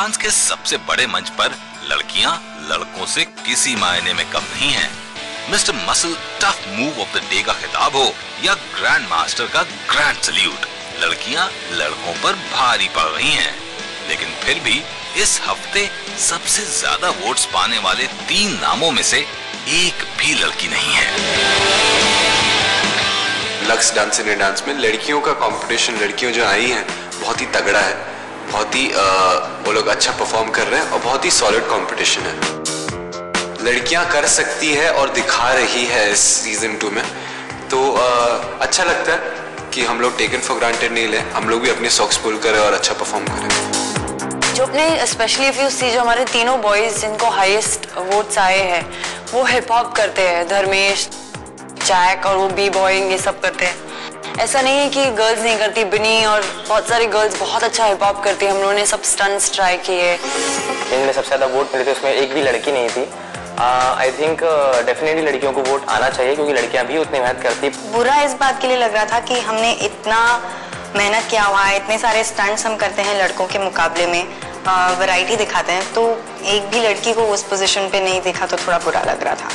Dance के सबसे बड़े मंच पर लड़कियां लड़कों से किसी मायने में कम नहीं हैं। Mister muscle tough move of the day का खिताब हो या ग्रैंड मास्टर का ग्रैंड सल्यूट, लड़कियां लड़कों पर भारी पड़ रही हैं। लेकिन फिर भी इस हफ्ते सबसे ज्यादा वोट्स पाने वाले 3 नामों में से एक भी लड़की नहीं है। लक्स डांस इंडिया डांस में लड़कियों का कंपटीशन, लड़कियों जो आई हैं बहुत ही तगड़ा है, बहुत ही वो लोग अच्छा परफॉर्म कर रहे हैं और बहुत ही सॉलिड कंपटीशन है। लड़कियां कर सकती है और दिखा रही है इस सीजन 2 में, तो अच्छा लगता है कि हम लोग टेकन फॉर ग्रांटेड नहीं लें, हम लोग भी अपने सॉक्स पुल करें और अच्छा परफॉर्म करें। जो अपने स्पेशली इफ यू सी, जो हमारे तीनों बॉयज जिनको हाईएस्ट वोट्स आए हैं वो हिप हॉप करते हैं, धर्मेश, जैक और वो बी बॉइंग ये सब करते हैं। ऐसा नहीं है कि गर्ल्स नहीं करती, बिनी और बहुत सारी गर्ल्स बहुत अच्छा हिप हॉप करती है। हम लोगों ने सब स्टंट्स ट्राई किए। जिनमें सबसे ज्यादा वोट मिले थे उसमें एक भी लड़की नहीं थी। आई थिंक डेफिनेटली लड़कियों को वोट आना चाहिए क्योंकि लड़कियां भी उतनी मेहनत करती। बुरा इस बात के लिए लग रहा था कि हमने इतना मेहनत किया हुआ है, इतने सारे स्टंट्स हम करते हैं लड़कों के मुकाबले में, वैरायटी दिखाते हैं, तो एक भी लड़की को उस पोजीशन पे नहीं देखा तो थोड़ा बुरा लग रहा था।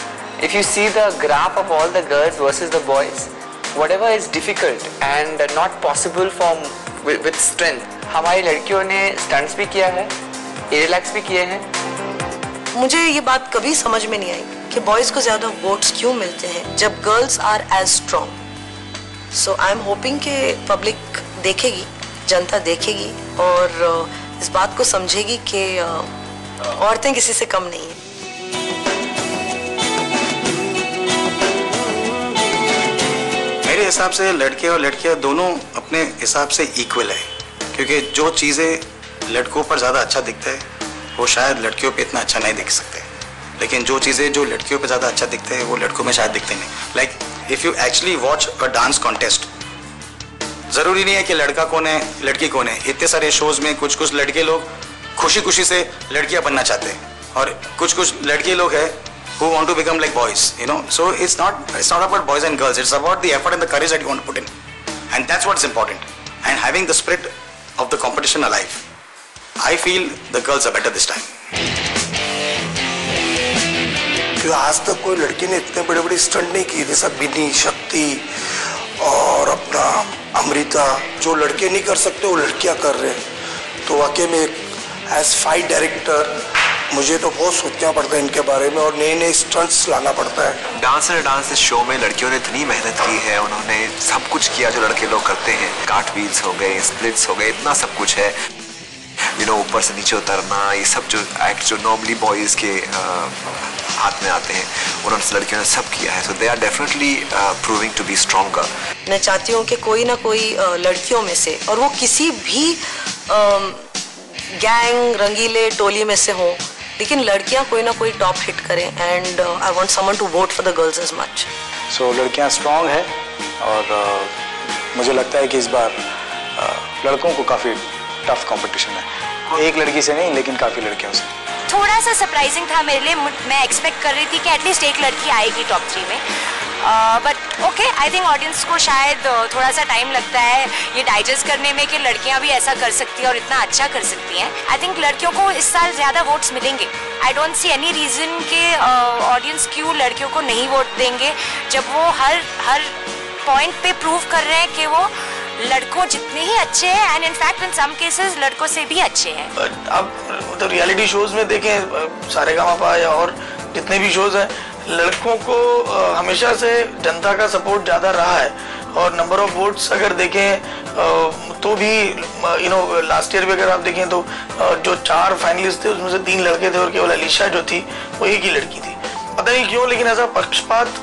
If you see the graph of all the girls versus the boys, whatever is difficult and not possible with strength, हमारी लड़कियों ने स्टंट्स भी किया है, रिलैक्स भी किए हैं। मुझे ये बात कभी समझ में नहीं आई कि बॉयज को ज्यादा वोट्स क्यों मिलते हैं जब girls are as strong. So I am hoping कि पब्लिक देखेगी, जनता देखेगी और इस बात को समझेगी कि औरतें किसी से कम नहीं है। मेरे हिसाब से लड़के और लड़कियां दोनों अपने हिसाब से इक्वल है, क्योंकि जो चीज़ें लड़कों पर ज़्यादा अच्छा दिखता है वो शायद लड़कियों पे इतना अच्छा नहीं दिख सकते, लेकिन जो चीज़ें जो लड़कियों पे ज़्यादा अच्छा दिखते हैं वो लड़कों में शायद दिखते नहीं। Like if you actually watch a dance contest, ज़रूरी नहीं है कि लड़का कौन है लड़की कौन है। इतने सारे शोज़ में कुछ कुछ लड़के लोग खुशी खुशी से लड़कियाँ बनना चाहते हैं और कुछ लड़के लोग हैं who want to become like boys, you know. So it's not about boys and girls. It's about the effort and the courage that you want to put in, and that's what's important. And having the spirit of the competition alive, I feel the girls are better this time. क्योंकि आज तक कोई लड़की ने इतने बड़े बड़े stunt नहीं किए, जैसा बिनी, शक्ति और अपना अमृता। जो लड़के नहीं कर सकते वो लड़कियां कर रहे हैं, तो वाकई में एज फाइट डायरेक्टर मुझे तो बहुत सोचना पड़ता है इनके बारे में और नए नए स्टंट्स लाना पड़ता है। डांस एंड डांस इस शो में लड़कियों ने इतनी मेहनत की है, उन्होंने सब कुछ किया जो लड़के लोग करते हैं। कार्ट व्हील्स हो गए, स्प्लिट्स हो गए, इतना सब कुछ है, यू नो, ऊपर से नीचे उतरना, ये सब जो एक्ट जो नॉर्मली बॉयज़ के हाथ में आते हैं उन्होंने लड़कियों ने सब किया है। So they are definitely proving to be stronger. मैं चाहती हूँ कि कोई ना कोई लड़कियों में से, और वो किसी भी गैंग रंगीले टोली में से हो, लेकिन लड़कियां कोई ना कोई टॉप हिट करें and I want someone to vote for the girls as much. So लड़कियां स्ट्रांग है और मुझे लगता है कि इस बार लड़कों को काफ़ी टफ कंपटीशन है, एक लड़की से नहीं लेकिन काफ़ी लड़कियों से। थोड़ा सा सरप्राइजिंग था मेरे लिए, मैं एक्सपेक्ट कर रही थी कि एटलीस्ट एक लड़की आएगी टॉप 3 में, but okay, I think audience को शायद थोड़ा सा टाइम लगता है ये डाइजेस्ट करने में कि लड़कियां भी ऐसा कर सकती हैं और इतना अच्छा कर सकती हैं। आई थिंक लड़कियों को इस साल ज़्यादा वोट्स मिलेंगे। I don't see any reason कि ऑडियंस क्यों लड़कियों को नहीं वोट देंगे जब वो हर पॉइंट पे प्रूव कर रहे हैं कि वो लड़कों जितने ही अच्छे हैं and in fact in some cases लड़कों से भी अच्छे हैं। अब तो रियलिटी शोज में देखें, सारेगामापा या और जितने भी शोज हैं, लड़कों को हमेशा से जनता का सपोर्ट ज़्यादा रहा है और नंबर ऑफ वोट्स अगर देखें तो भी यू नो लास्ट ईयर भी अगर आप देखें तो जो 4 फाइनलिस्ट थे उसमें से 3 लड़के थे और केवल अलीशा जो थी वो एक ही लड़की थी। पता नहीं क्यों, लेकिन ऐसा पक्षपात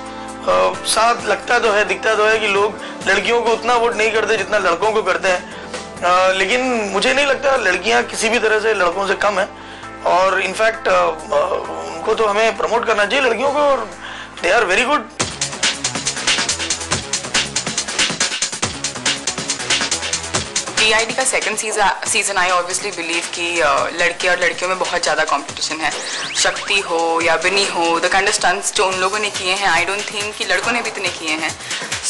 साथ लगता तो है, दिखता तो है कि लोग लड़कियों को उतना वोट नहीं करते जितना लड़कों को करते हैं, लेकिन मुझे नहीं लगता लड़कियां किसी भी तरह से लड़कों से कम है और इनफैक्ट उनको तो हमें प्रमोट करना चाहिए लड़कियों को, और they are very good. DID का second season I obviously believe कि लड़के और लड़कियों में बहुत ज़्यादा कंपटीशन है। शक्ति हो या बिनी हो, द काइंड ऑफ स्टंट्स जो उन लोगों ने किए हैं, आई डोंट थिंक कि लड़कों ने भी इतने किए हैं।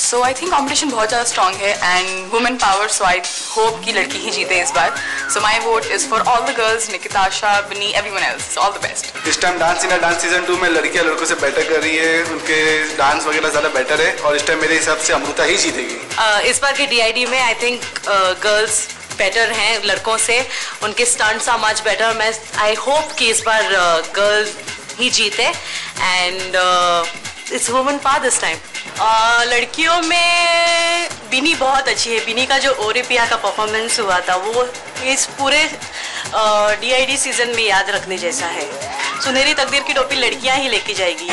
सो आई थिंक कंपटीशन बहुत ज़्यादा स्ट्रॉन्ग है and women power, so I hope कि लड़की ही जीते इस बार. So my vote is for all the girls, Nikitasha, Bini, everyone else. All the best. इस time dance India dance season 2 में लड़कियां लड़कों से बेटर कर रही है, उनके डांस वगैरह ज़्यादा बेटर है और इस टाइम मेरे हिसाब से अमृता ही जीतेगी. इस बार के DID में आई थिंक गर्ल्स बेटर हैं लड़कों से, उनके स्टंट्स आर मच बेटर. मैं आई होप कि इस बार गर्ल्स ही जीते and it's women power this time. लड़कियों में बिनी बहुत अच्छी है. बिनी का जो ओरेपिया का परफॉर्मेंस हुआ था वो इस पूरे DID सीजन में याद रखने जैसा है. सुनहरी तकदीर की टोपी लड़कियां ही लेके जाएगी.